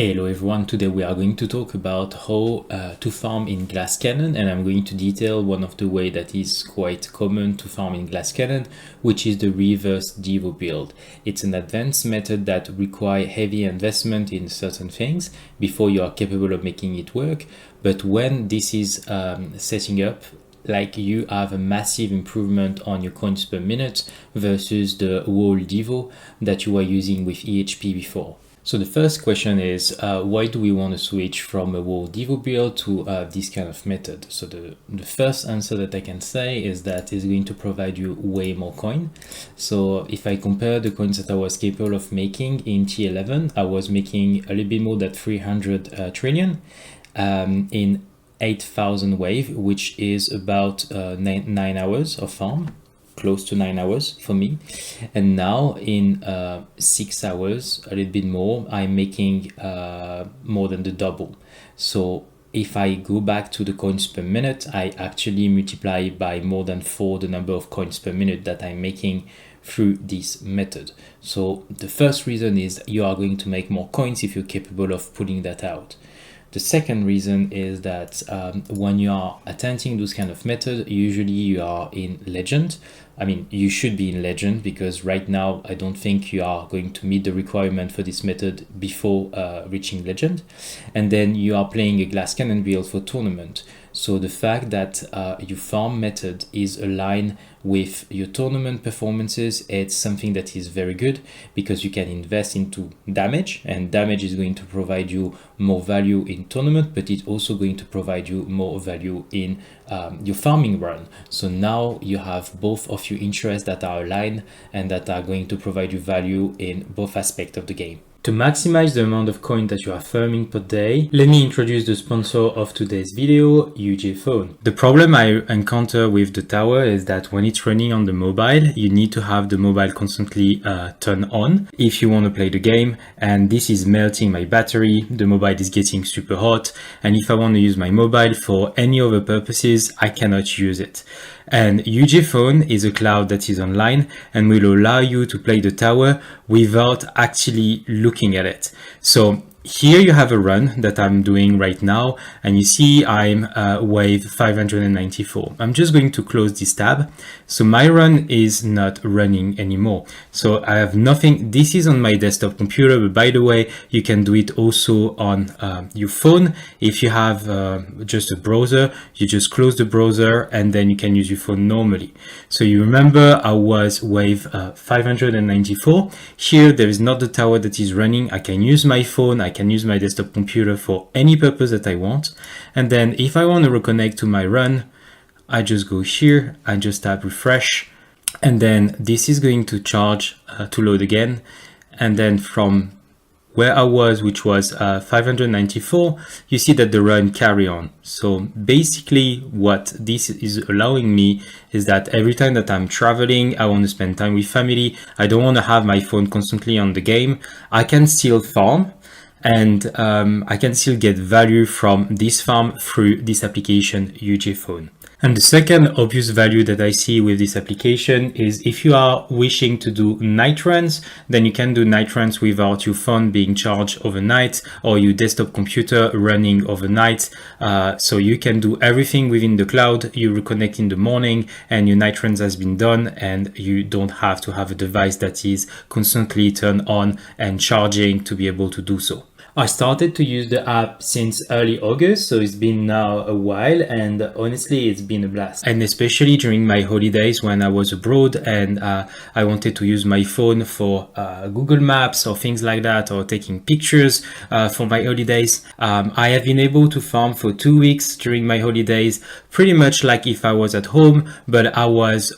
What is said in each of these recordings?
Hello everyone, today we are going to talk about how to farm in Glass Cannon, and I'm going to detail one of the way that is quite common to farm in Glass Cannon, which is the reverse Devo build. It's an advanced method that requires heavy investment in certain things before you are capable of making it work, but when this is setting up, like you have a massive improvement on your coins per minute versus the whole Devo that you were using with EHP before. So the first question is, why do we want to switch from a whole Devo build to this kind of method? So the first answer that I can say is that it's going to provide you way more coin. So if I compare the coins that I was capable of making in T11, I was making a little bit more than 300 trillion in 8,000 wave, which is about 9 hours of farm. Close to 9 hours for me, and now in 6 hours, a little bit more, I'm making more than the double. So if I go back to the coins per minute, I actually multiply by more than 4 the number of coins per minute that I'm making through this method. So the first reason is you are going to make more coins if you're capable of pulling that out. The second reason is that when you are attempting those kind of methods, usually you are in legend. I mean, you should be in legend, because right now I don't think you are going to meet the requirement for this method before reaching legend. And then you are playing a Glass Cannon build for tournament. So the fact that your farm method is aligned with your tournament performances, it's something that is very good, because you can invest into damage, and damage is going to provide you more value in tournament, but it's also going to provide you more value in your farming run. So now you have both of your interests that are aligned and that are going to provide you value in both aspects of the game. To maximize the amount of coin that you are farming per day, let me introduce the sponsor of today's video, UJPhone. The problem I encounter with the tower is that when it's running on the mobile, you need to have the mobile constantly turned on if you want to play the game, and this is melting my battery. The mobile is getting super hot, and if I want to use my mobile for any other purposes, I cannot use it. And UJPhone is a cloud that is online and will allow you to play the tower without actually looking at it. So here you have a run that I'm doing right now, and you see I'm wave 594. I'm just going to close this tab. So my run is not running anymore. So I have nothing. This is on my desktop computer, but by the way, you can do it also on your phone. If you have just a browser, you just close the browser and then you can use your phone normally. So you remember I was wave 594. Here there is not the tower that is running. I can use my phone. I can use my desktop computer for any purpose that I want. And then if I want to reconnect to my run, I just go here, I just tap refresh, and then this is going to charge to load again. And then from where I was, which was 594, you see that the run carry on. So basically what this is allowing me is that every time that I'm traveling, I want to spend time with family, I don't want to have my phone constantly on the game, I can still farm, and I can still get value from this farm through this application, UJPhone. And the second obvious value that I see with this application is if you are wishing to do night runs, then you can do night runs without your phone being charged overnight or your desktop computer running overnight. So you can do everything within the cloud. You reconnect in the morning and your night runs has been done, and you don't have to have a device that is constantly turned on and charging to be able to do so. I started to use the app since early August, so it's been now a while, and honestly it's been a blast. And especially during my holidays when I was abroad and I wanted to use my phone for Google Maps or things like that, or taking pictures for my holidays. I have been able to farm for 2 weeks during my holidays, pretty much like if I was at home, but I was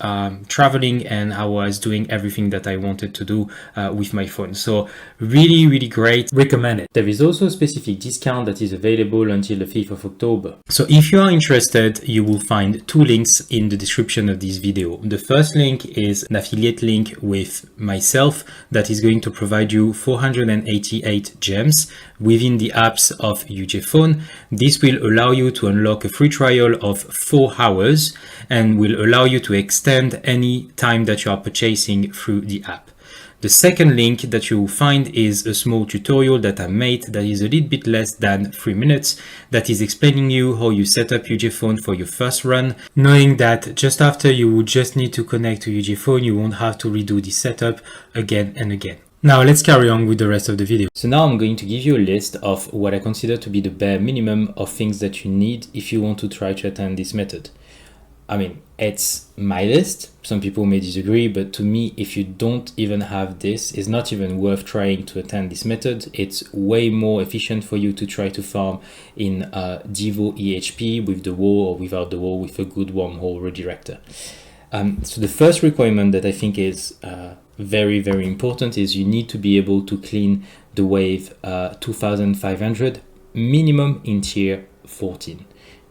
traveling and I was doing everything that I wanted to do with my phone. So really, really great. Recommend it. There is also a specific discount that is available until the 5th of October. So if you are interested, you will find 2 links in the description of this video. The first link is an affiliate link with myself that is going to provide you 488 gems within the apps of UJPhone. This will allow you to unlock a free trial of 4 hours and will allow you to extend any time that you are purchasing through the app. The second link that you will find is a small tutorial that I made that is a little bit less than 3 minutes that is explaining you how you set up UJPhone for your first run, knowing that just after you will just need to connect to UJPhone, you won't have to redo the setup again and again. Now let's carry on with the rest of the video. So now I'm going to give you a list of what I consider to be the bare minimum of things that you need if you want to try to attend this method. I mean, it's my list. Some people may disagree, but to me, if you don't even have this, it's not even worth trying to attend this method. It's way more efficient for you to try to farm in Devo EHP with the wall or without the wall with a good wormhole redirector. So the first requirement that I think is very, very important is you need to be able to clean the wave 2500 minimum in tier 14.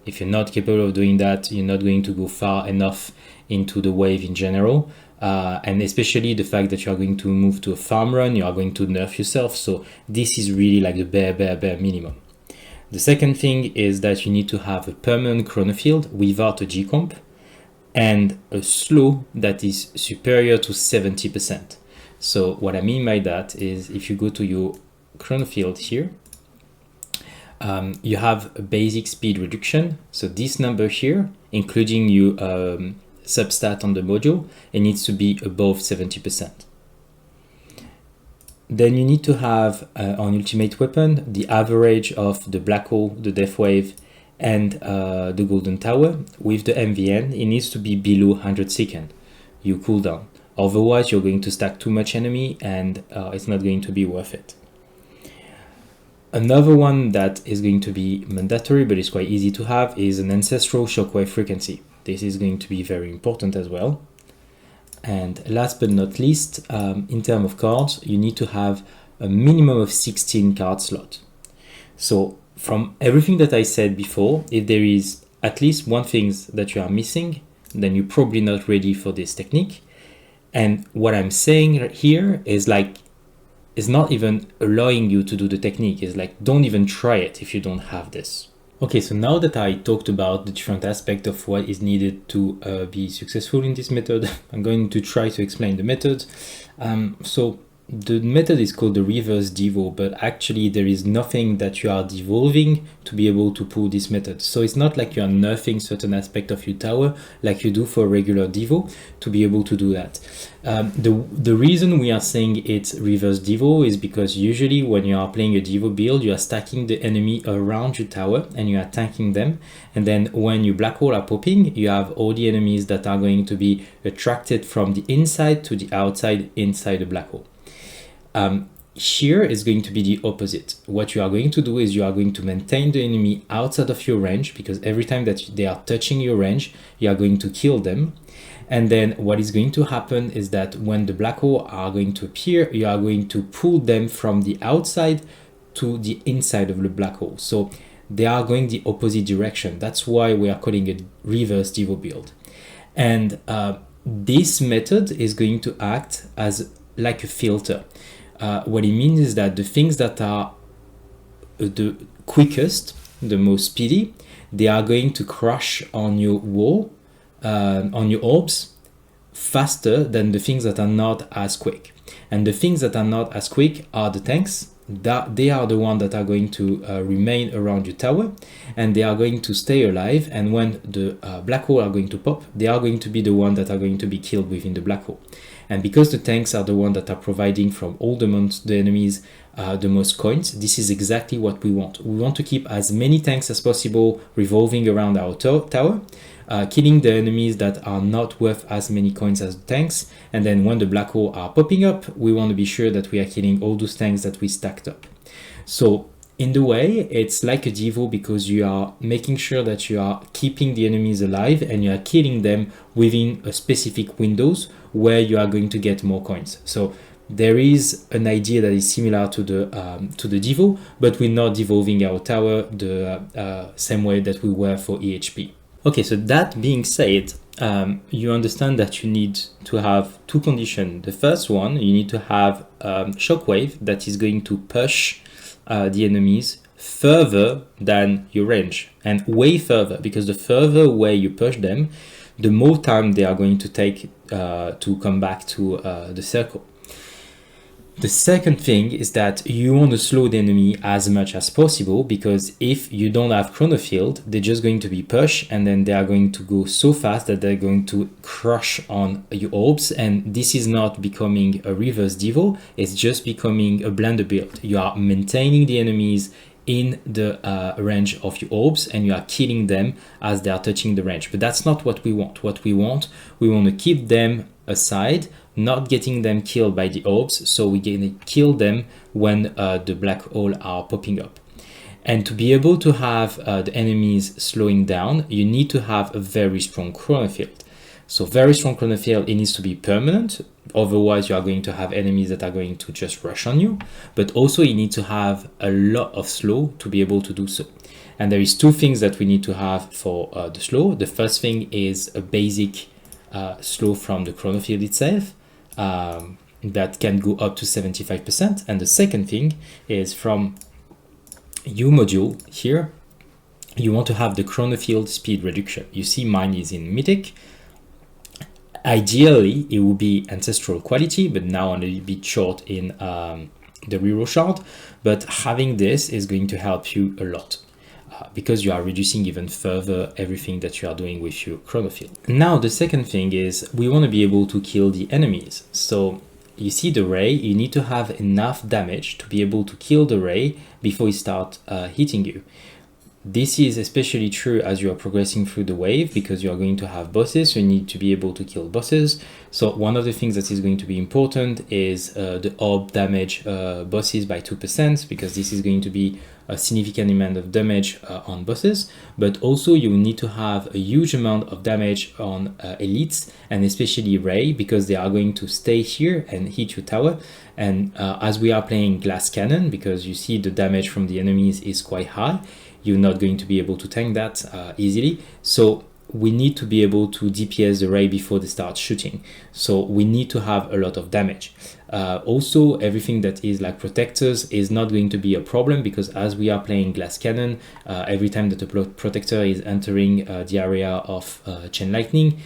If you're not capable of doing that, you're not going to go far enough into the wave in general. And especially the fact that you are going to move to a farm run, you are going to nerf yourself. So this is really like the bare minimum. The second thing is that you need to have a permanent chrono field without a G-comp and a slow that is superior to 70%. So what I mean by that is if you go to your chrono field here, you have a basic speed reduction. So this number here, including your substat on the module, it needs to be above 70%. Then you need to have on ultimate weapon, the average of the black hole, the death wave, and the golden tower. With the MVN, it needs to be below 100 seconds, you cooldown. Otherwise, you're going to stack too much enemy and it's not going to be worth it. Another one that is going to be mandatory, but it's quite easy to have, is an ancestral shockwave frequency. This is going to be very important as well. And last but not least, in terms of cards, you need to have a minimum of 16 card slot. So from everything that I said before, if there is at least one thing that you are missing, then you're probably not ready for this technique. And what I'm saying here is like, it's not even allowing you to do the technique. It's like, don't even try it if you don't have this. Okay, so now that I talked about the different aspects of what is needed to be successful in this method, I'm going to try to explain the method. So the method is called the reverse Devo, but actually there is nothing that you are devolving to be able to pull this method. So it's not like you are nerfing certain aspect of your tower like you do for regular Devo to be able to do that. The reason we are saying it's reverse Devo is because usually when you are playing a Devo build, you are stacking the enemy around your tower and you are tanking them. And then when your black hole are popping, you have all the enemies that are going to be attracted from the inside to the outside inside the black hole. Here is going to be the opposite. What you are going to do is you are going to maintain the enemy outside of your range, because every time that they are touching your range, you are going to kill them. And then what is going to happen is that when the black hole are going to appear, you are going to pull them from the outside to the inside of the black hole. So they are going the opposite direction. That's why we are calling it reverse Devo build. And this method is going to act as like a filter. What it means is that the things that are the quickest, the most speedy, they are going to crash on your wall, on your orbs, faster than the things that are not as quick. And the things that are not as quick are the tanks. That they are the ones that are going to remain around your tower, and they are going to stay alive. And when the black hole are going to pop, they are going to be the ones that are going to be killed within the black hole. And because the tanks are the ones that are providing from all the enemies the most coins, this is exactly what we want. We want to keep as many tanks as possible revolving around our tower, killing the enemies that are not worth as many coins as the tanks. And then when the black hole are popping up, we want to be sure that we are killing all those tanks that we stacked up. So in the way, it's like a Devo, because you are making sure that you are keeping the enemies alive and you are killing them within a specific windows where you are going to get more coins. So there is an idea that is similar to the Devo, but we're not devolving our tower the same way that we were for EHP. Okay, so that being said, you understand that you need to have two conditions. The first one, you need to have shockwave that is going to push the enemies further than your range, and way further, because the further away you push them, the more time they are going to take to come back to the circle. The second thing is that you want to slow the enemy as much as possible, because if you don't have chronofield, they're just going to be pushed, and then they are going to go so fast that they're going to crush on your orbs, and this is not becoming a reverse Devo, it's just becoming a blender build. You are maintaining the enemies in the range of your orbs, and you are killing them as they are touching the range. But that's not what we want. We want to keep them aside, not getting them killed by the orbs, so we're gonna kill them when the black hole are popping up. And to be able to have the enemies slowing down, you need to have a very strong chronofield. So very strong chronofield, it needs to be permanent, otherwise you are going to have enemies that are going to just rush on you, but also you need to have a lot of slow to be able to do so. And there is two things that we need to have for the slow. The first thing is a basic slow from the chronofield itself, that can go up to 75%. And the second thing is from your module here, you want to have the chronofield speed reduction. You see mine is in Mythic. Ideally, it would be ancestral quality, but now I'm a little bit short in the reroll shard. But having this is going to help you a lot, because you are reducing even further everything that you are doing with your chronofield. Now, the second thing is we want to be able to kill the enemies. So you see the ray, you need to have enough damage to be able to kill the ray before it starts hitting you. This is especially true as you are progressing through the wave, because you are going to have bosses, so you need to be able to kill bosses. So one of the things that is going to be important is the orb damage bosses by 2%, because this is going to be a significant amount of damage on bosses. But also you need to have a huge amount of damage on elites, and especially Ray, because they are going to stay here and hit your tower. And as we are playing glass cannon, because you see the damage from the enemies is quite high, you're not going to be able to tank that easily. So we need to be able to DPS the ray before they start shooting. So we need to have a lot of damage. Also, everything that is like protectors is not going to be a problem, because as we are playing glass cannon, every time that a protector is entering the area of chain lightning,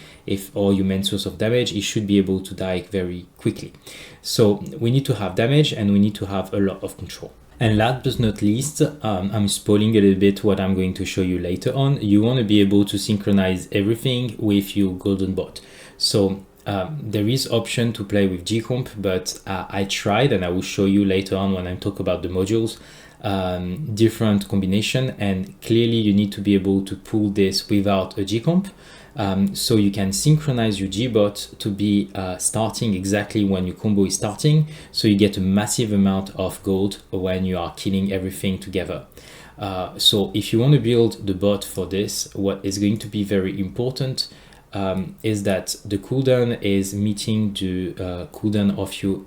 or your main source of damage, it should be able to die very quickly. So we need to have damage, and we need to have a lot of control. And last but not least, I'm spoiling a little bit what I'm going to show you later on. You want to be able to synchronize everything with your golden bot. So there is option to play with G-Comp, but I tried, and I will show you later on when I talk about the modules, different combination, and clearly you need to be able to pull this without a G-Comp. So you can synchronize your G-bot to be starting exactly when your combo is starting, so you get a massive amount of gold when you are killing everything together. So if you want to build the bot for this, what is going to be very important is that the cooldown is meeting the cooldown of your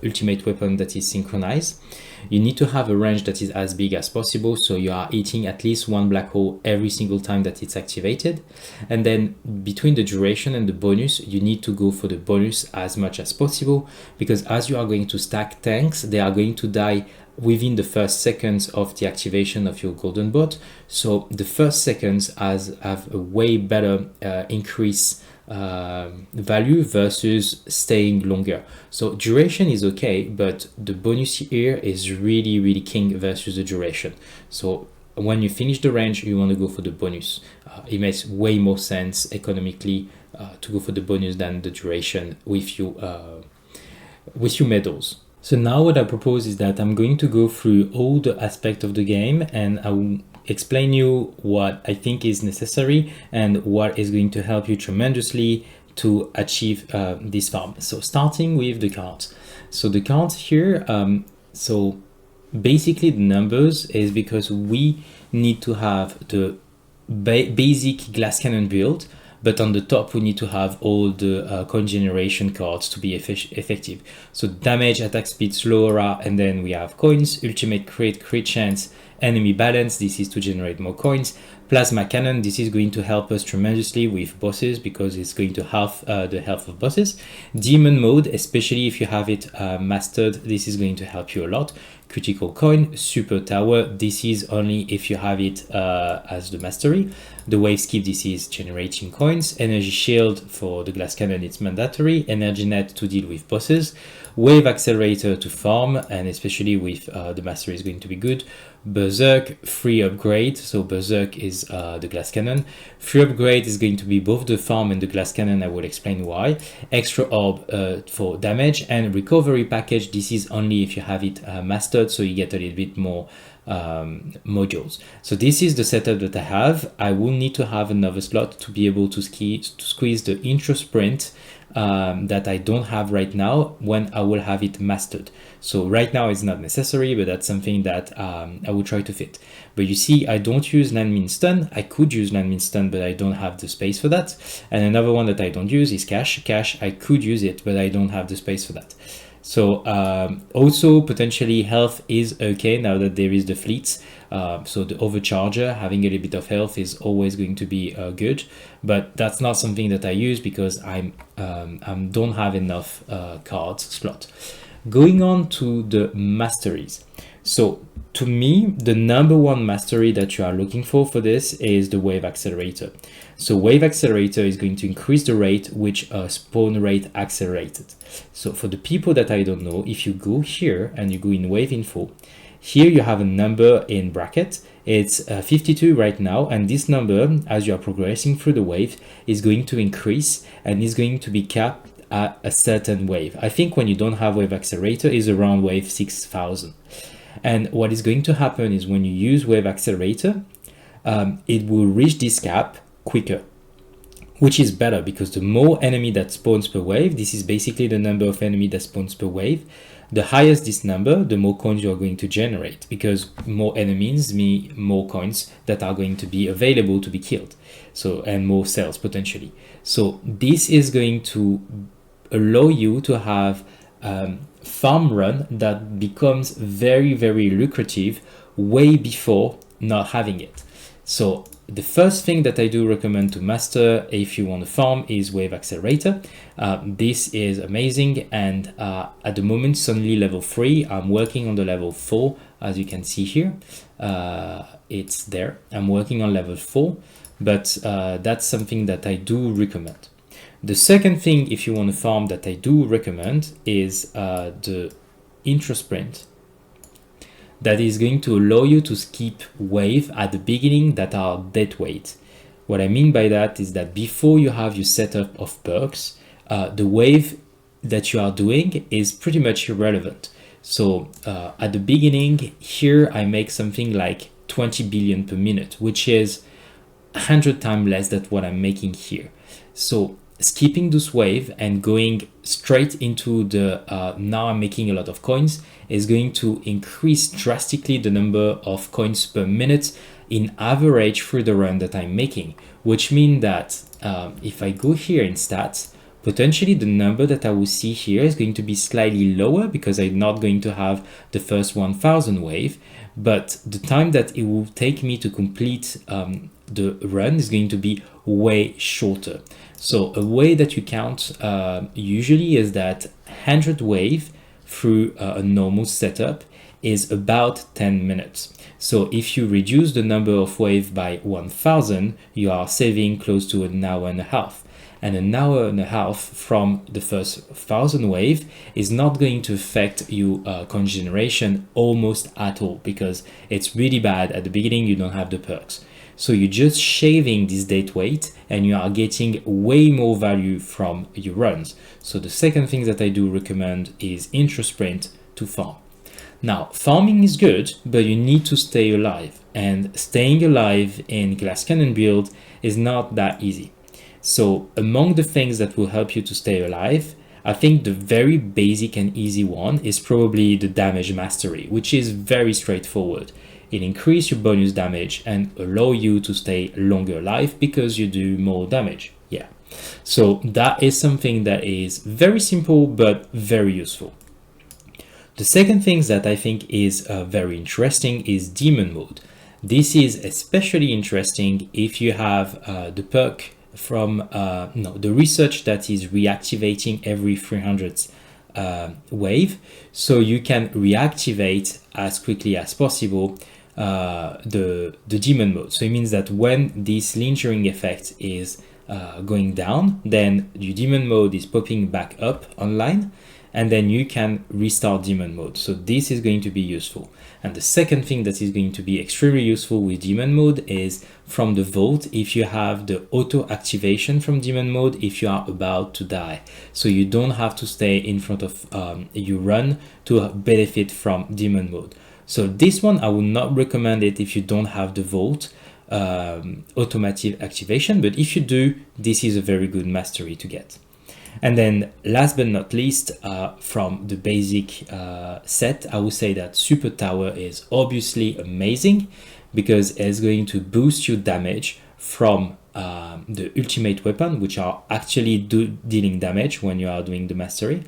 ultimate weapon that is synchronized. You need to have a range that is as big as possible, so you are hitting at least one black hole every single time that it's activated. And then between the duration and the bonus, you need to go for the bonus as much as possible, because as you are going to stack tanks, they are going to die within the first seconds of the activation of your golden bot. So the first seconds have a way better increase value versus staying longer. So duration is okay, but the bonus here is really king versus the duration. So when you finish the range, you want to go for the bonus. It makes way more sense economically to go for the bonus than the duration with your medals. So now what I propose is that I'm going to go through all the aspects of the game, and I will explain you what I think is necessary and what is going to help you tremendously to achieve this farm. So starting with the cards. So the cards here, so basically the numbers is because we need to have the basic glass cannon build, but on the top we need to have all the coin generation cards to be effective. So damage, attack speed, slow aura, and then we have coins, ultimate crit chance, enemy balance, this is to generate more coins, plasma cannon, this is going to help us tremendously with bosses because it's going to half the health of bosses. Demon mode, especially if you have it mastered, this is going to help you a lot. critical coin. Super tower, this is only if you have it as the mastery. The wave skip, this is generating coins. Energy shield for the glass cannon, it's mandatory. Energy net to deal with bosses. Wave accelerator to farm, and especially with the mastery is going to be good. Berserk, free upgrade. So Berserk is the glass cannon. Free upgrade is going to be both the farm and the glass cannon. I will explain why. Extra orb for damage, and recovery package. This is only if you have it mastered, so you get a little bit more modules. So this is the setup that I have. I will need to have another slot to be able to squeeze the intro sprint that I don't have right now when I will have it mastered. So right now it's not necessary, but that's something that I will try to fit. But you see, I don't use landmine stun. I could use landmine stun, but I don't have the space for that. And another one that I don't use is cash. Cash, I could use it, but I don't have the space for that. So also potentially health is okay now that there is the fleets. So the overcharger, having a little bit of health is always going to be good, but that's not something that I use because I don't have enough cards slot. Going on to the masteries. So to me, the number one mastery that you are looking for this is the wave accelerator. So wave accelerator is going to increase the rate which spawn rate accelerated. So for the people that I don't know, if you go here and you go in wave info, here you have a number in bracket. It's 52 right now, and this number, as you are progressing through the wave, is going to increase and is going to be capped at a certain wave. I think when you don't have wave accelerator is around wave 6000. And what is going to happen is when you use wave accelerator, it will reach this cap quicker, which is better because the more enemy that spawns per wave, this is basically the number of enemy that spawns per wave, the higher this number, the more coins you are going to generate, because more enemies mean more coins that are going to be available to be killed. So, and more cells potentially. So this is going to allow you to have farm run that becomes very, very lucrative way before not having it. So the first thing that I do recommend to master if you want to farm is wave accelerator. This is amazing, and at the moment it's only level 3. I'm working on the level 4, as you can see here. It's there. I'm working on level 4, but that's something that I do recommend. The second thing, if you want to farm, that I do recommend is the intro sprint. That is going to allow you to skip wave at the beginning that are dead weight. What I mean by that is that before you have your setup of perks, the wave that you are doing is pretty much irrelevant. So at the beginning here, I make something like 20 billion per minute, which is 100 times less than what I'm making here. So skipping this wave and going straight into the now I'm making a lot of coins is going to increase drastically the number of coins per minute in average through the run that I'm making, which means that if I go here in stats, potentially the number that I will see here is going to be slightly lower because I'm not going to have the first 1000 wave, but the time that it will take me to complete the run is going to be way shorter. So a way that you count usually is that 100 wave through a normal setup is about 10 minutes. So if you reduce the number of wave by 1000, you are saving close to an hour and a half. And an hour and a half from the first 1000 wave is not going to affect your coin generation almost at all, because it's really bad at the beginning. You don't have the perks. So you're just shaving this date weight and you are getting way more value from your runs. So the second thing that I do recommend is intro sprint to farm. Now, farming is good, but you need to stay alive, and staying alive in glass cannon build is not that easy. So among the things that will help you to stay alive, I think the very basic and easy one is probably the damage mastery, which is very straightforward. It increases your bonus damage and allow you to stay longer alive because you do more damage. Yeah. So that is something that is very simple, but very useful. The second thing that I think is very interesting is demon mode. This is especially interesting if you have the perk from the research that is reactivating every 300 wave, so you can reactivate as quickly as possible the demon mode. So it means that when this lingering effect is going down, then your demon mode is popping back up online, and then you can restart demon mode. So this is going to be useful. And the second thing that is going to be extremely useful with demon mode is from the vault, if you have the auto activation from demon mode if you are about to die. So you don't have to stay in front of your run to benefit from demon mode. So this one, I would not recommend it if you don't have the vault automatic activation, but if you do, this is a very good mastery to get. And then last but not least, from the basic set, I would say that Super Tower is obviously amazing because it's going to boost your damage from the ultimate weapon, which are actually dealing damage when you are doing the mastery.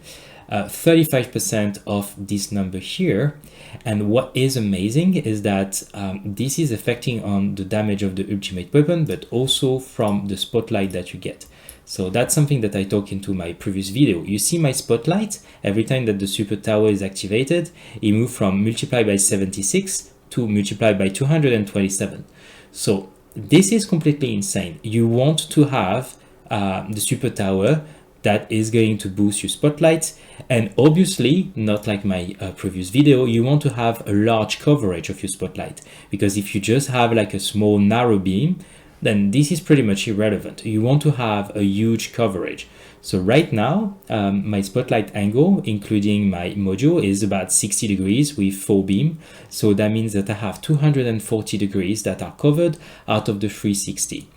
35% of this number here. And what is amazing is that this is affecting on the damage of the ultimate weapon, but also from the spotlight that you get. So that's something that I talked into my previous video. You see my spotlight, every time that the Super Tower is activated, it moves from multiply by 76 to multiply by 227. So this is completely insane. You want to have the Super Tower that is going to boost your spotlight, and obviously, not like my previous video, you want to have a large coverage of your spotlight, because if you just have like a small narrow beam, then this is pretty much irrelevant. You want to have a huge coverage. So right now, my spotlight angle, including my module, is about 60 degrees with 4 beam. So that means that I have 240 degrees that are covered out of the 360.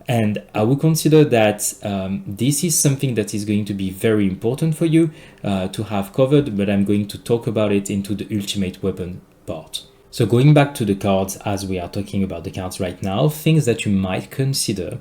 And I would consider that this is something that is going to be very important for you to have covered, but I'm going to talk about it into the ultimate weapon part. So going back to the cards, as we are talking about the cards right now, things that you might consider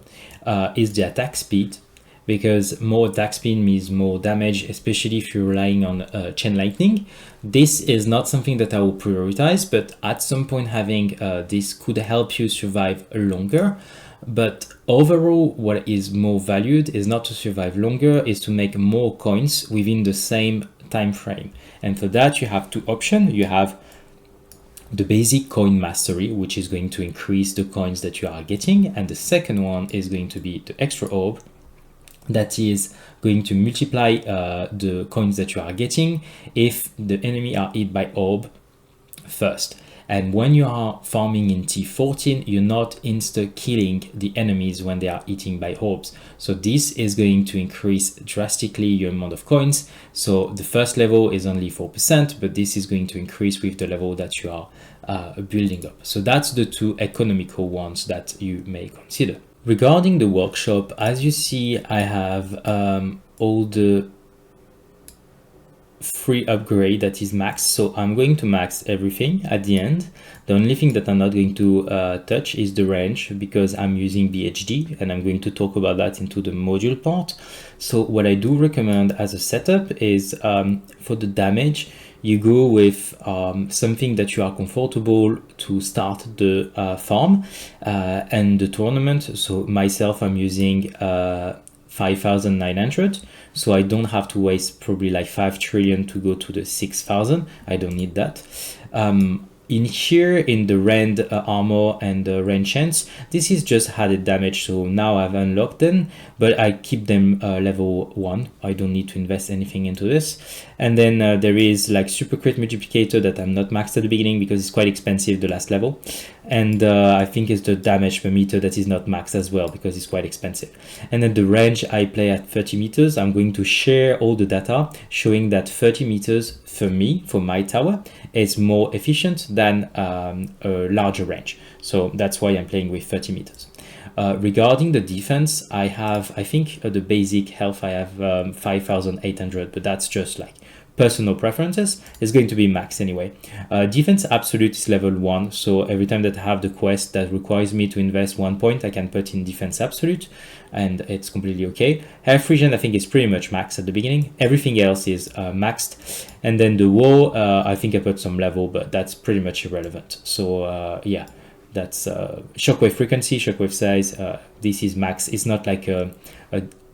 is the attack speed, because more attack speed means more damage, especially if you're relying on chain lightning. This is not something that I will prioritize, but at some point having this could help you survive longer. But overall, what is more valued is not to survive longer, is to make more coins within the same time frame. And for that, you have two options. You have the basic coin mastery, which is going to increase the coins that you are getting. And the second one is going to be the extra orb, that is going to multiply the coins that you are getting if the enemy are hit by orb first. And when you are farming in T14, you're not insta-killing the enemies when they are eating by orbs. So this is going to increase drastically your amount of coins. So the first level is only 4%, but this is going to increase with the level that you are building up. So that's the two economical ones that you may consider. Regarding the workshop, as you see, I have all the free upgrade that is maxed, so I'm going to max everything at the end. The only thing that I'm not going to touch is the range, because I'm using BHD, and I'm going to talk about that into the module part. So what I do recommend as a setup is for the damage, you go with something that you are comfortable to start the farm and the tournament. So myself, I'm using 5,900, so I don't have to waste probably like 5 trillion to go to the 6,000. I don't need that. In here, in the rend armor and the rend chance, this is just added damage, so now I've unlocked them, but I keep them level 1. I don't need to invest anything into this. And then there is like super crit multiplicator that I'm not maxed at the beginning because it's quite expensive, the last level. And I think it's the damage per meter that is not maxed as well because it's quite expensive. And then the range, I play at 30 meters. I'm going to share all the data showing that 30 meters for me, for my tower, is more efficient than a larger range. So that's why I'm playing with 30 meters. Regarding the defense, I have, I think the basic health, I have 5,800, but that's just like personal preferences. It's going to be max anyway. Defense absolute is level 1, so every time that I have the quest that requires me to invest 1 point, I can put in defense absolute, and it's completely okay. Health regen, I think, is pretty much max at the beginning. Everything else is maxed. And then the wall, I think I put some level, but that's pretty much irrelevant. So yeah, that's shockwave frequency, shockwave size. This is max. It's not like a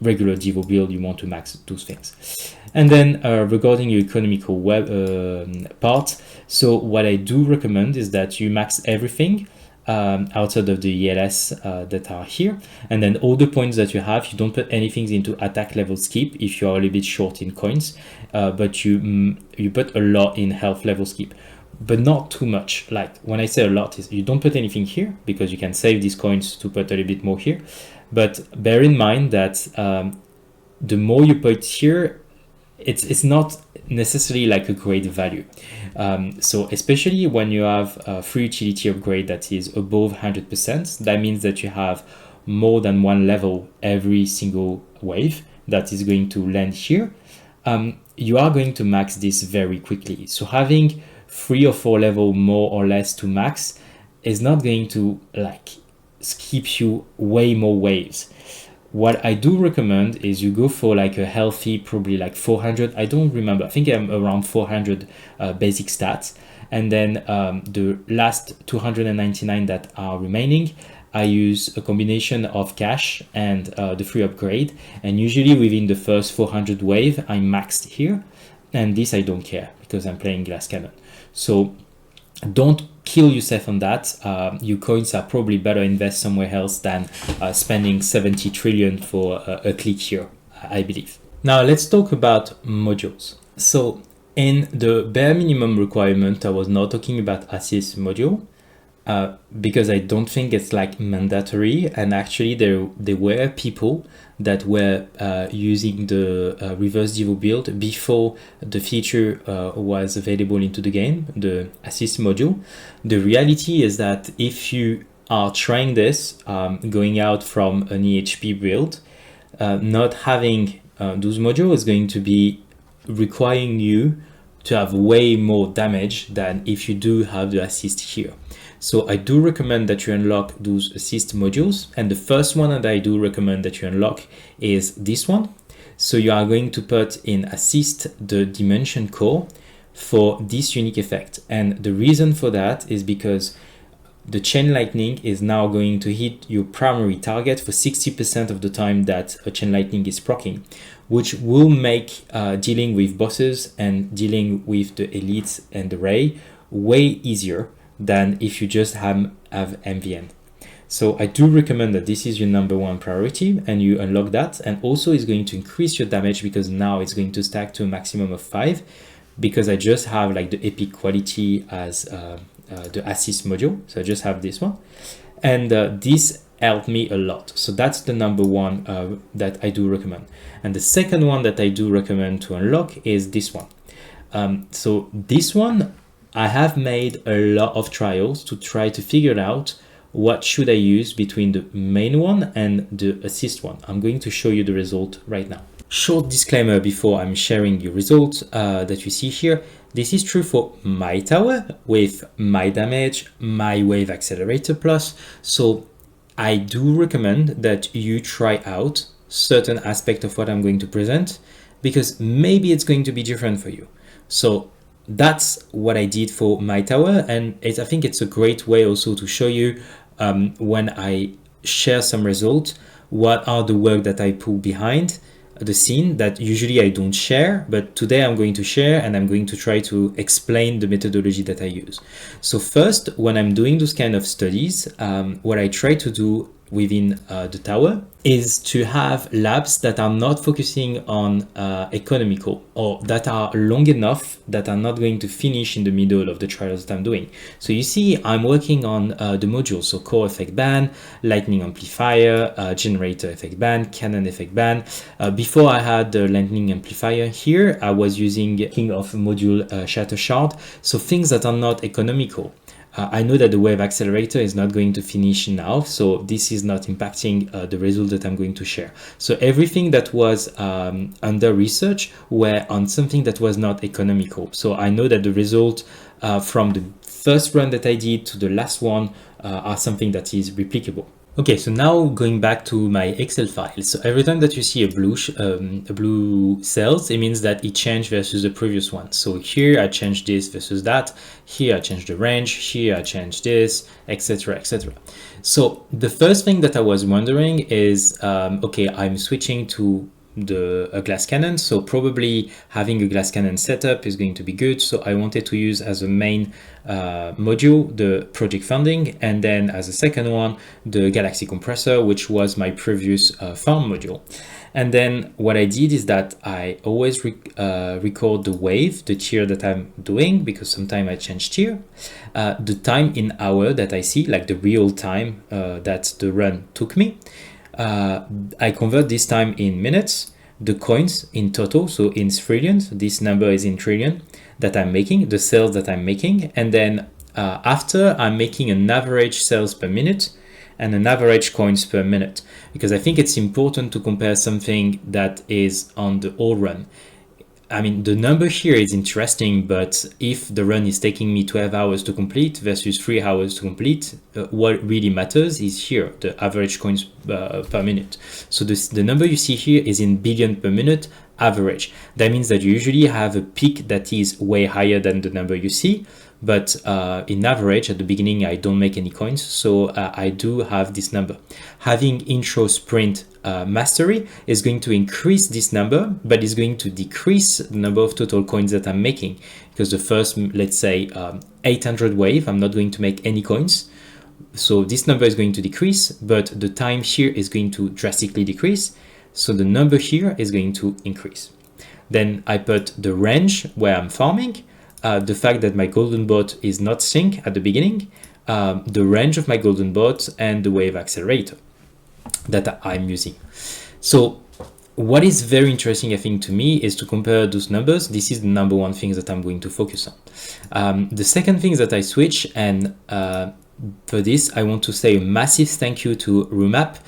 regular Devo build, you want to max those things. And then regarding your economical web part, so what I do recommend is that you max everything outside of the ELS that are here, and then all the points that you have, you don't put anything into attack level skip if you are a little bit short in coins, but you put a lot in health level skip, but not too much. Like when I say a lot, is you don't put anything here because you can save these coins to put a little bit more here, but bear in mind that the more you put here, it's not necessarily like a great value. So especially when you have a free utility upgrade that is above 100%, that means that you have more than one level every single wave that is going to land here. You are going to max this very quickly. So having 3 or 4 level more or less to max is not going to like skip you way more waves. What I do recommend is you go for like a healthy, probably like 400. I don't remember. I think I'm around 400 basic stats. And then the last 299 that are remaining, I use a combination of cash and the free upgrade. And usually within the first 400 wave, I'm maxed here. And this I don't care because I'm playing Glass Cannon. So don't kill yourself on that. Your coins are probably better invest somewhere else than spending 70 trillion for a click here, I believe. Now let's talk about modules. So in the bare minimum requirement, I was not talking about assist module because I don't think it's like mandatory. And actually there were people that were using the reverse Devo build before the feature was available into the game, the assist module. The reality is that if you are trying this, going out from an EHP build, not having those modules is going to be requiring you to have way more damage than if you do have the assist here. So I do recommend that you unlock those assist modules. And the first one that I do recommend that you unlock is this one. So you are going to put in assist the dimension core for this unique effect. And the reason for that is because the chain lightning is now going to hit your primary target for 60% of the time that a chain lightning is proccing, which will make dealing with bosses and dealing with the elites and the ray way easier than if you just have MVN. So I do recommend that this is your #1 priority and you unlock that. And also it's going to increase your damage because now it's going to stack to a maximum of 5 because I just have like the epic quality as the assist module. So I just have this one. And this helped me a lot. So that's the #1 that I do recommend. And the second one that I do recommend to unlock is this one. So this one, I have made a lot of trials to try to figure out what should I use between the main one and the assist one. I'm going to show you the result right now. Short disclaimer before I'm sharing the result that you see here. This is true for my tower with my damage, my wave accelerator plus. So I do recommend that you try out certain aspect of what I'm going to present because maybe it's going to be different for you. So that's what I did for my tower, and I think it's a great way also to show you when I share some results, what are the work that I put behind the scene that usually I don't share, but today I'm going to share and I'm going to try to explain the methodology that I use. So first, when I'm doing those kind of studies, what I try to do within the tower is to have labs that are not focusing on economical or that are long enough that are not going to finish in the middle of the trials that I'm doing. So you see, I'm working on the modules, so core effect ban, lightning amplifier, generator effect ban, cannon effect ban. Before I had the lightning amplifier here, I was using king of module shatter shard, so things that are not economical. I know that the wave accelerator is not going to finish now, so this is not impacting the result that I'm going to share. So everything that was under research were on something that was not economical. So I know that the result from the first run that I did to the last one are something that is replicable. Okay, so now going back to my Excel file. So every time that you see a blue cells, it means that it changed versus the previous one. So here I changed this versus that. Here I changed the range. Here I changed this, etc., etc. So the first thing that I was wondering is, okay, I'm switching to a glass cannon, so probably having a glass cannon setup is going to be good. So I wanted to use as a main module the project funding, and then as a second one the galaxy compressor, which was my previous farm module. And then what I did is that I always record the wave, the tier that I'm doing, because sometimes I change tier, the time in hour that I see, like the real time that the run took me. I convert this time in minutes, the coins in total, so in trillions, this number is in trillion that I'm making, the sales that I'm making, and then after I'm making an average sales per minute and an average coins per minute, because I think it's important to compare something that is on the whole run. I mean, the number here is interesting, but if the run is taking me 12 hours to complete versus 3 hours to complete, what really matters is here, the average coins per minute. So the number you see here is in billion per minute average. That means that you usually have a peak that is way higher than the number you see, but in average at the beginning I don't make any coins, so I do have this number. Having intro sprint mastery is going to increase this number, but it's going to decrease the number of total coins that I'm making, because the first, let's say 800 wave, I'm not going to make any coins, so this number is going to decrease, but the time here is going to drastically decrease, so the number here is going to increase. Then I put the range where I'm farming, the fact that my golden bot is not sync at the beginning, the range of my golden bot, and the wave accelerator that I'm using. So what is very interesting, I think, to me is to compare those numbers. This is the number one thing that I'm going to focus on. The second thing that I switch, and for this I want to say a massive thank you to Rumap.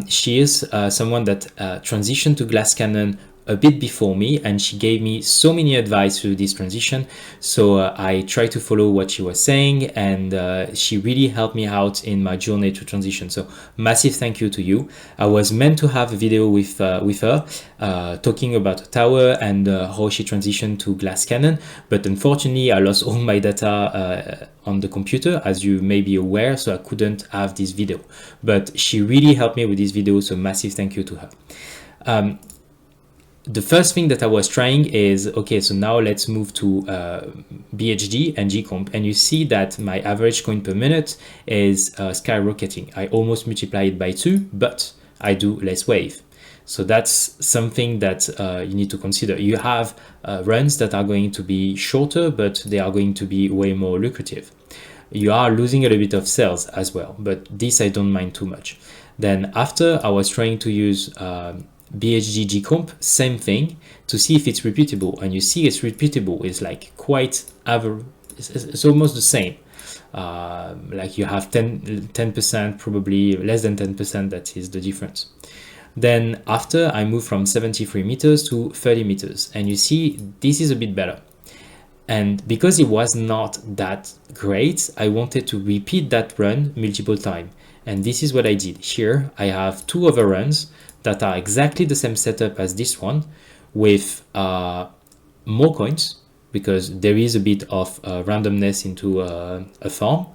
She is someone that transitioned to Glass Cannon a bit before me, and she gave me so many advice through this transition, so I tried to follow what she was saying, and she really helped me out in my journey to transition. So massive thank you to you. I was meant to have a video with her talking about the tower and how she transitioned to Glass Cannon, but unfortunately I lost all my data on the computer, as you may be aware, so I couldn't have this video, but she really helped me with this video, so massive thank you to her. The first thing that I was trying is, okay, so now let's move to BHD and Gcomp, and you see that my average coin per minute is skyrocketing. I almost multiply it by 2, but I do less wave. So that's something that you need to consider. You have runs that are going to be shorter, but they are going to be way more lucrative. You are losing a little bit of sales as well, but this I don't mind too much. Then after, I was trying to use BHD Gcomp, same thing, to see if it's repeatable, and you see it's repeatable. It's like quite average, it's almost the same. Like you have 10%, probably less than 10%, that is the difference. Then after, I moved from 73 meters to 30 meters, and you see this is a bit better. And because it was not that great, I wanted to repeat that run multiple times, and this is what I did. Here I have 2 other runs that are exactly the same setup as this one, with more coins, because there is a bit of randomness into a farm.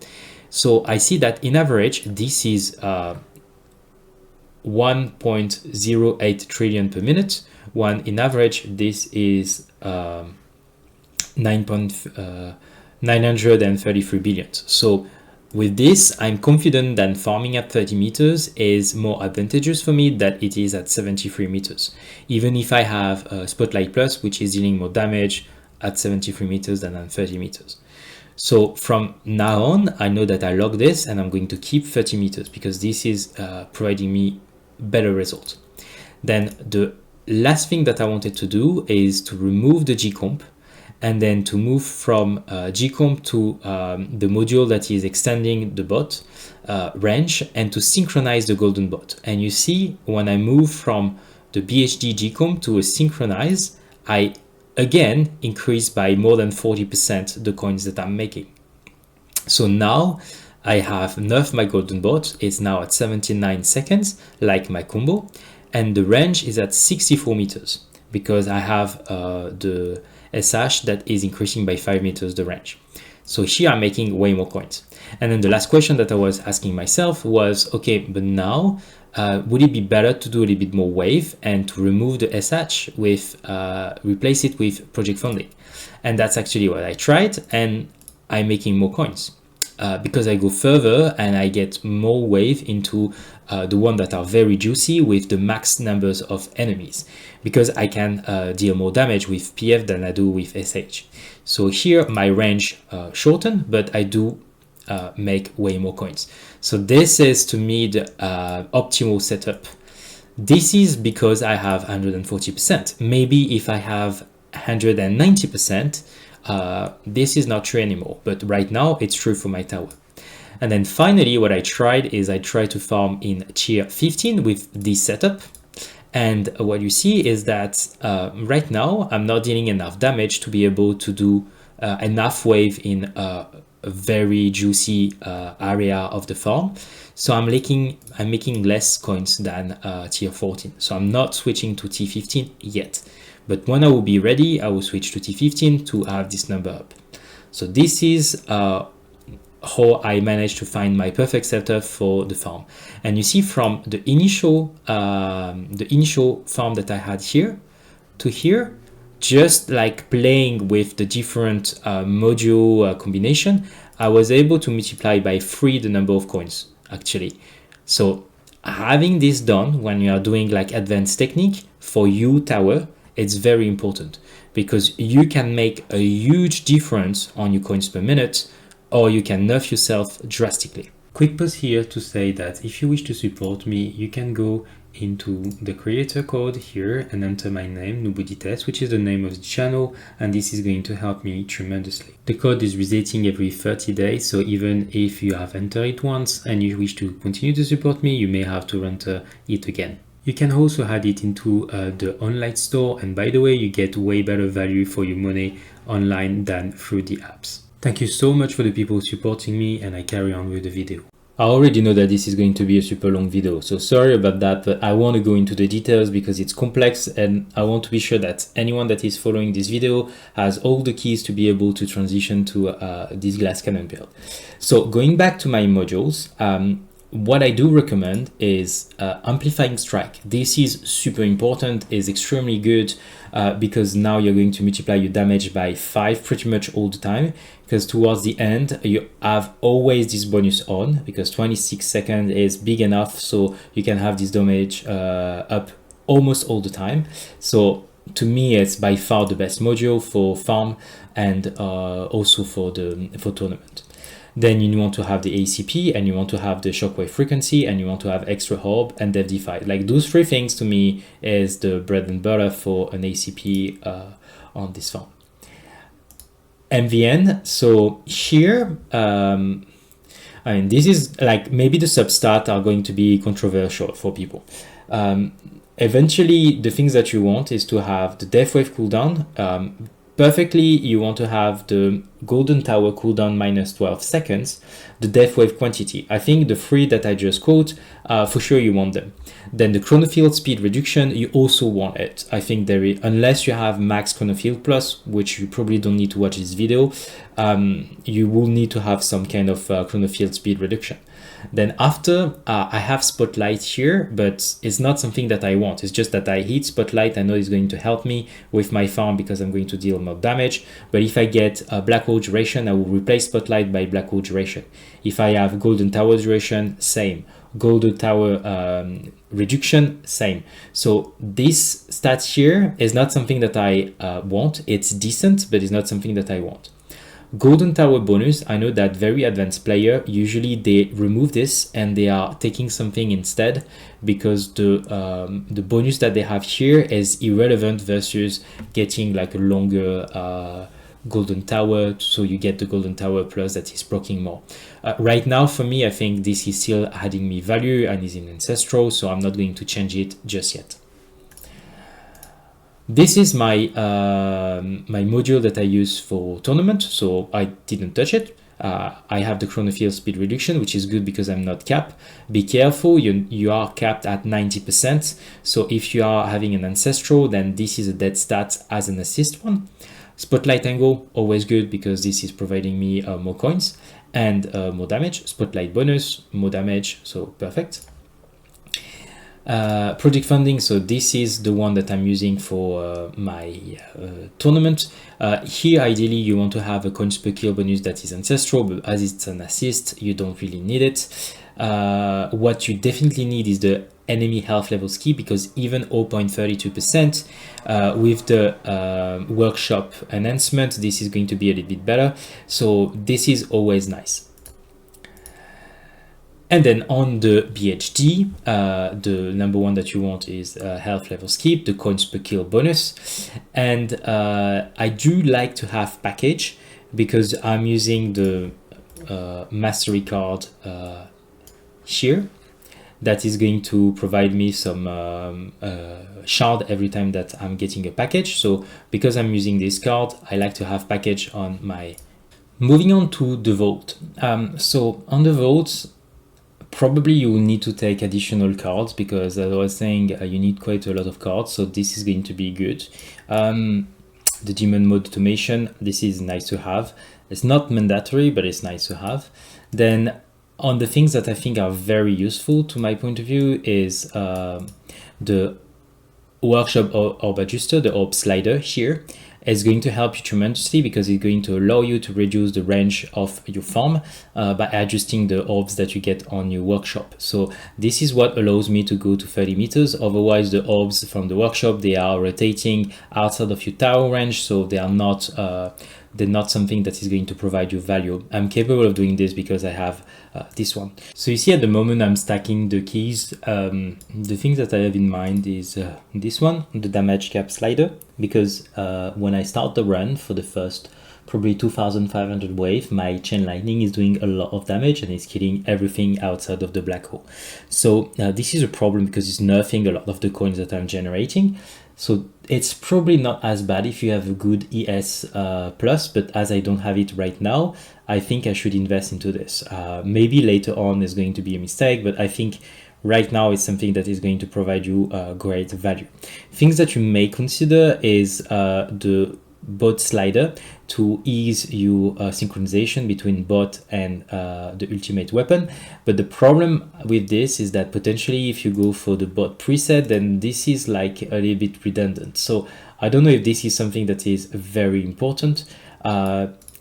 So I see that in average, this is 1.08 trillion per minute, one in average, this is 933 billion. So with this, I'm confident that farming at 30 meters is more advantageous for me than it is at 73 meters. Even if I have a Spotlight Plus, which is dealing more damage at 73 meters than at 30 meters. So from now on, I know that I log this, and I'm going to keep 30 meters because this is providing me better results. Then the last thing that I wanted to do is to remove the Gcomp, and then to move from Gcomp to the module that is extending the bot range, and to synchronize the golden bot. And you see, when I move from the BHD Gcomp to a synchronize, I again increase by more than 40% the coins that I'm making. So now I have nerfed my golden bolt. It's now at 79 seconds, like my combo, and the range is at 64 meters because I have the SH that is increasing by 5 meters the range. So here I'm making way more coins. And then the last question that I was asking myself was, okay, but now would it be better to do a little bit more wave and to remove the SH with, replace it with project funding? And that's actually what I tried, and I'm making more coins. Because I go further and I get more wave into the one that are very juicy with the max numbers of enemies, because I can deal more damage with PF than I do with SH. So here my range shortened, but I do make way more coins. So this is to me the optimal setup. This is because I have 140%. Maybe if I have 190%, this is not true anymore, but right now it's true for my tower. And then finally, what I tried is I tried to farm in tier 15 with this setup. And what you see is that right now I'm not dealing enough damage to be able to do enough wave in a very juicy area of the farm. So I'm making less coins than tier 14. So I'm not switching to tier 15 yet. But when I will be ready, I will switch to T15 to have this number up. So this is how I managed to find my perfect setup for the farm. And you see from the initial farm that I had here to here, just like playing with the different module combination, I was able to multiply by 3 the number of coins actually. So having this done when you are doing like advanced technique for you tower, it's very important because you can make a huge difference on your coins per minute, or you can nerf yourself drastically. Quick pause here to say that if you wish to support me, you can go into the creator code here and enter my name, Noobodytest, which is the name of the channel, and this is going to help me tremendously. The code is resetting every 30 days, so even if you have entered it once and you wish to continue to support me, you may have to enter it again. You can also add it into the online store, and by the way, you get way better value for your money online than through the apps. Thank you so much for the people supporting me, and I carry on with the video. I already know that this is going to be a super long video, so sorry about that, but I want to go into the details because it's complex and I want to be sure that anyone that is following this video has all the keys to be able to transition to this glass cannon build. So going back to my modules, what I do recommend is amplifying strike. This is super important, is extremely good because now you're going to multiply your damage by 5 pretty much all the time, because towards the end you have always this bonus on, because 26 seconds is big enough so you can have this damage up almost all the time. So to me it's by far the best module for farm and also for tournament. Then you want to have the ACP, and you want to have the shockwave frequency, and you want to have extra orb and dev defy. Like those 3 things to me is the bread and butter for an ACP on this farm. MVN, so here, I mean, this is like maybe the substats are going to be controversial for people. Eventually, the things that you want is to have the death wave cooldown. Perfectly, you want to have the golden tower cooldown minus 12 seconds, the death wave quantity. I think the 3 that I just quote, for sure you want them. Then the chronofield speed reduction, you also want it. I think there is, unless you have max chronofield plus, which you probably don't need to watch this video, you will need to have some kind of chronofield speed reduction. Then after, I have Spotlight here, but it's not something that I want. It's just that I hit Spotlight. I know it's going to help me with my farm because I'm going to deal more damage. But if I get a Black Hole duration, I will replace Spotlight by Black Hole duration. If I have Golden Tower duration, same. Golden Tower reduction, same. So this stats here is not something that I want. It's decent, but it's not something that I want. Golden Tower bonus, I know that very advanced player, usually they remove this and they are taking something instead, because the bonus that they have here is irrelevant versus getting like a longer Golden Tower, so you get the Golden Tower plus that is proccing more. Right now for me, I think this is still adding me value and is in Ancestral, so I'm not going to change it just yet. This is my my module that I use for tournament, so I didn't touch it. I have the chronofield speed reduction, which is good because I'm not capped. Be careful, you are capped at 90%. So if you are having an ancestral, then this is a dead stat as an assist one. Spotlight angle, always good because this is providing me more coins and more damage. Spotlight bonus, more damage, so perfect. Project funding, so this is the one that I'm using for my tournament. Here ideally you want to have a coins per kill bonus that is ancestral, but as it's an assist you don't really need it. What you definitely need is the enemy health levels key, because even 0.32% with the workshop enhancement, this is going to be a little bit better, so this is always nice. And then on the BHD, the number one that you want is health level skip, the coins per kill bonus. And I do like to have package because I'm using the mastery card here that is going to provide me some shard every time that I'm getting a package. So because I'm using this card, I like to have package on my... Moving on to the vote. So on the votes, probably you will need to take additional cards because, as I was saying, you need quite a lot of cards, so this is going to be good. The demon mode automation, this is nice to have. It's not mandatory, but it's nice to have. Then on the things that I think are very useful to my point of view is the workshop orb adjuster, the orb slider here. Is going to help you tremendously because it's going to allow you to reduce the range of your farm by adjusting the orbs that you get on your workshop. So this is what allows me to go to 30 meters. Otherwise, the orbs from the workshop, they are rotating outside of your tower range, so they are not they're not something that is going to provide you value. I'm capable of doing this because I have this one. So you see at the moment I'm stacking the keys. The things that I have in mind is this one, the damage cap slider, because when I start the run for the first probably 2500 wave, my chain lightning is doing a lot of damage and it's killing everything outside of the black hole. So this is a problem because it's nerfing a lot of the coins that I'm generating. So it's probably not as bad if you have a good ES plus, but as I don't have it right now, I think I should invest into this. Maybe later on there's going to be a mistake, but I think right now it's something that is going to provide you great value. Things that you may consider is the bot slider to ease your synchronization between bot and the ultimate weapon. But the problem with this is that potentially if you go for the bot preset, then this is like a little bit redundant. So I don't know if this is something that is very important.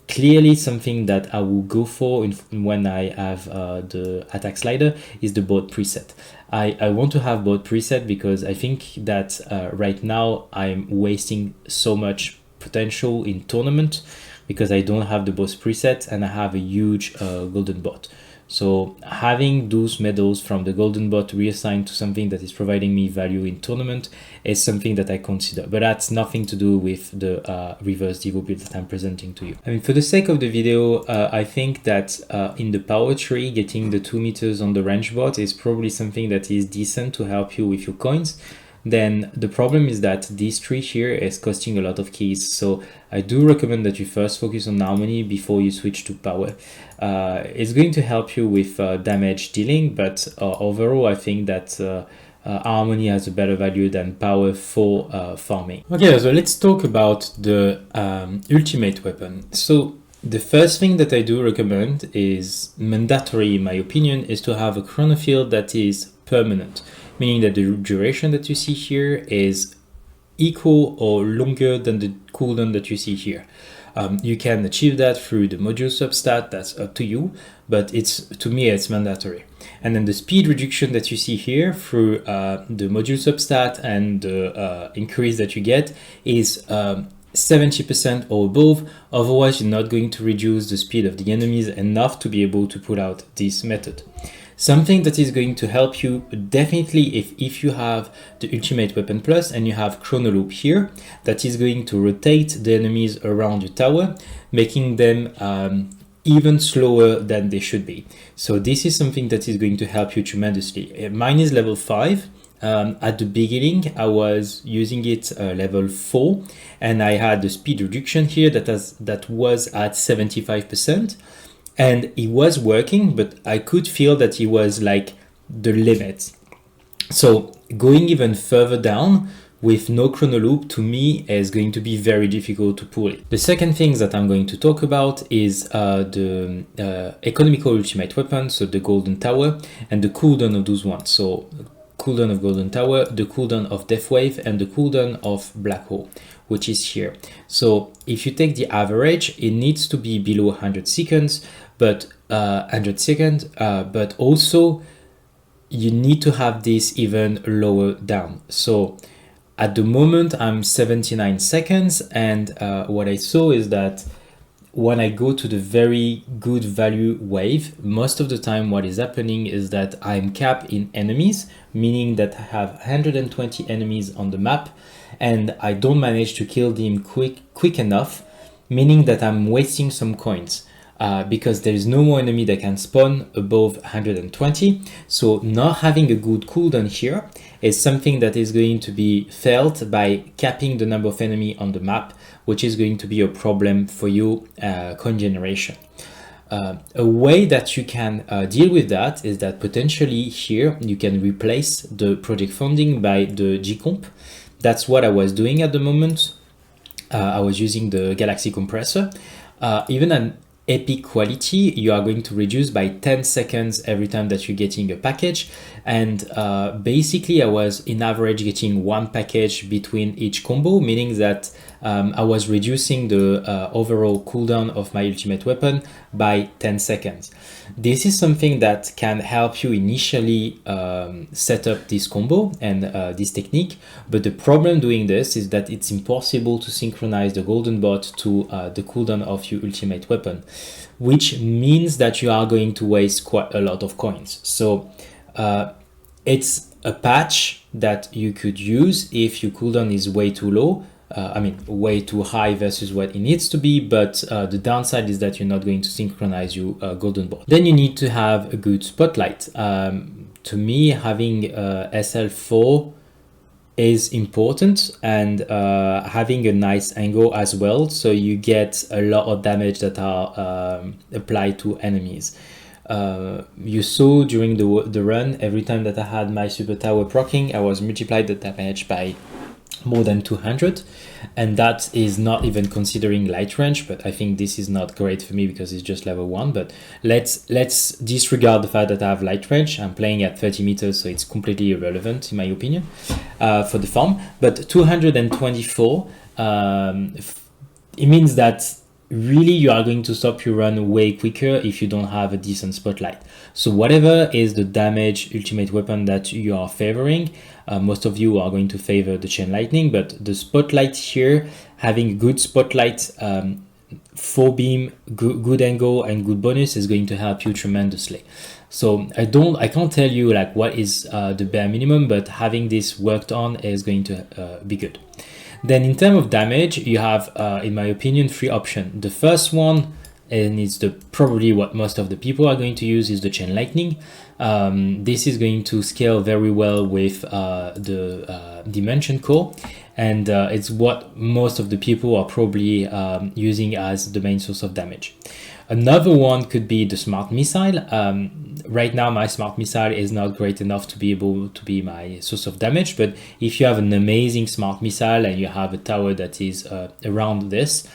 Clearly something that I will go for when I have the attack slider is the bot preset. I want to have bot preset because I think that right now I'm wasting so much potential in tournament because I don't have the boss preset and I have a huge golden bot. So having those medals from the golden bot reassigned to something that is providing me value in tournament is something that I consider, but that's nothing to do with the reverse Devo build that I'm presenting to you. I mean, for the sake of the video, I think that in the power tree, getting the 2 meters on the range bot is probably something that is decent to help you with your coins. Then the problem is that this tree here is costing a lot of keys. So I do recommend that you first focus on harmony before you switch to power. It's going to help you with damage dealing, but overall I think that harmony has a better value than power for farming. Okay, so let's talk about the ultimate weapon. So the first thing that I do recommend is mandatory, in my opinion, is to have a chronofield that is permanent. Meaning that the duration that you see here is equal or longer than the cooldown that you see here. You can achieve that through the module substat, that's up to you, but to me it's mandatory. And then the speed reduction that you see here through the module substat and the increase that you get is 70% or above, otherwise you're not going to reduce the speed of the enemies enough to be able to pull out this method. Something that is going to help you definitely if you have the ultimate weapon plus and you have chrono loop here, that is going to rotate the enemies around your tower, making them even slower than they should be. So this is something that is going to help you tremendously. Mine is level 5. At the beginning I was using it level 4 and I had the speed reduction here that was at 75%. and it was working, but I could feel that it was like the limit. So going even further down with no chrono loop, to me, is going to be very difficult to pull it. The second thing that I'm going to talk about is the economical ultimate weapon, so the Golden Tower, and the cooldown of those ones. So cooldown of Golden Tower, the cooldown of Death Wave, and the cooldown of Black Hole, which is here. So if you take the average, it needs to be below 100 seconds, but 100 seconds, but also you need to have this even lower down. So at the moment I'm 79 seconds, and what I saw is that when I go to the very good value wave, most of the time what is happening is that I'm capped in enemies, meaning that I have 120 enemies on the map and I don't manage to kill them quick enough, meaning that I'm wasting some coins. Because there is no more enemy that can spawn above 120. So not having a good cooldown here is something that is going to be felt by capping the number of enemy on the map, which is going to be a problem for you coin generation. A way that you can deal with that is that potentially here you can replace the project funding by the G-Comp. That's what I was doing at the moment. I was using the Galaxy compressor. Even an epic quality, you are going to reduce by 10 seconds every time that you're getting a package, and basically I was in average getting one package between each combo, meaning that I was reducing the overall cooldown of my ultimate weapon by 10 seconds. This is something that can help you initially set up this combo and this technique, but the problem doing this is that it's impossible to synchronize the golden bot to the cooldown of your ultimate weapon, which means that you are going to waste quite a lot of coins. So it's a patch that you could use if your cooldown is way too low. Way too high versus what it needs to be, but the downside is that you're not going to synchronize your golden bot. Then you need to have a good spotlight. To me, having SL4 is important, and having a nice angle as well, so you get a lot of damage that are applied to enemies. You saw during the run, every time that I had my super tower proccing, I was multiplied the damage by more than 200, and that is not even considering light range, but I think this is not great for me because it's just level 1. But let's disregard the fact that I have light range. I'm playing at 30 meters, so it's completely irrelevant in my opinion for the farm. But 224, it means that really you are going to stop your run way quicker if you don't have a decent spotlight. So whatever is the damage ultimate weapon that you are favoring, most of you are going to favor the chain lightning, but the spotlight here, having a good spotlight, 4 beam, good angle and good bonus is going to help you tremendously. So I can't tell you like what is the bare minimum, but having this worked on is going to be good. Then in terms of damage, you have, in my opinion, 3 options. The first one, and it's probably what most of the people are going to use, is the chain lightning. This is going to scale very well with the dimension core, and it's what most of the people are probably using as the main source of damage. Another one could be the smart missile. Right now my smart missile is not great enough to be able to be my source of damage, but if you have an amazing smart missile and you have a tower that is around this,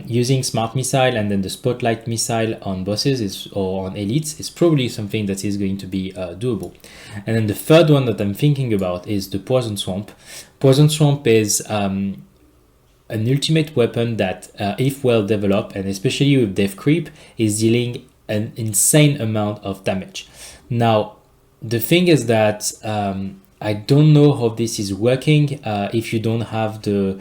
using smart missile and then the spotlight missile on bosses or on elites is probably something that is going to be doable. And then the third one that I'm thinking about is the poison swamp. Poison swamp is an ultimate weapon that, if well developed, and especially with death creep, is dealing an insane amount of damage. Now, the thing is that I don't know how this is working if you don't have the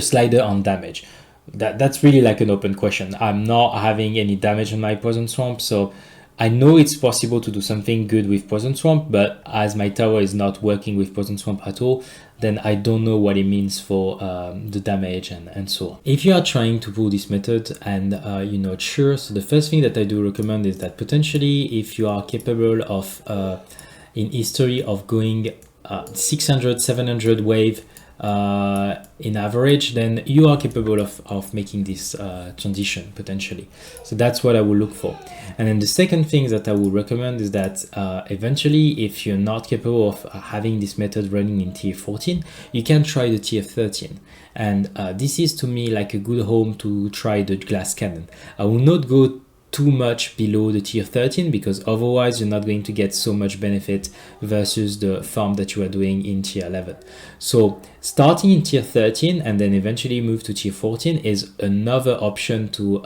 slider on damage. That's really like an open question. I'm not having any damage on my poison swamp, so I know it's possible to do something good with poison swamp, but as my tower is not working with poison swamp at all, then I don't know what it means for the damage and so on. If you are trying to pull this method and you're not sure, so the first thing that I do recommend is that potentially if you are capable of in history of going 600, 700 wave in average, then you are capable of making this transition potentially. So that's what I will look for. And then the second thing that I would recommend is that eventually, if you're not capable of having this method running in tier 14, you can try the tier 13. And this is to me like a good home to try the glass cannon. I will not go too much below the tier 13 because otherwise you're not going to get so much benefit versus the farm that you are doing in tier 11. So starting in tier 13 and then eventually move to tier 14 is another option to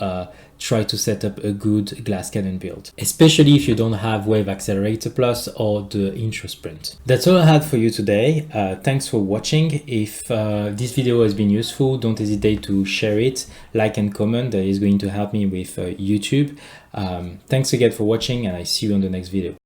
try to set up a good glass cannon build, especially if you don't have Wave Accelerator Plus or the Intro Sprint. That's all I had for you today. Thanks for watching. If this video has been useful, don't hesitate to share it, like and comment. That is going to help me with YouTube. Thanks again for watching, and I see you on the next video.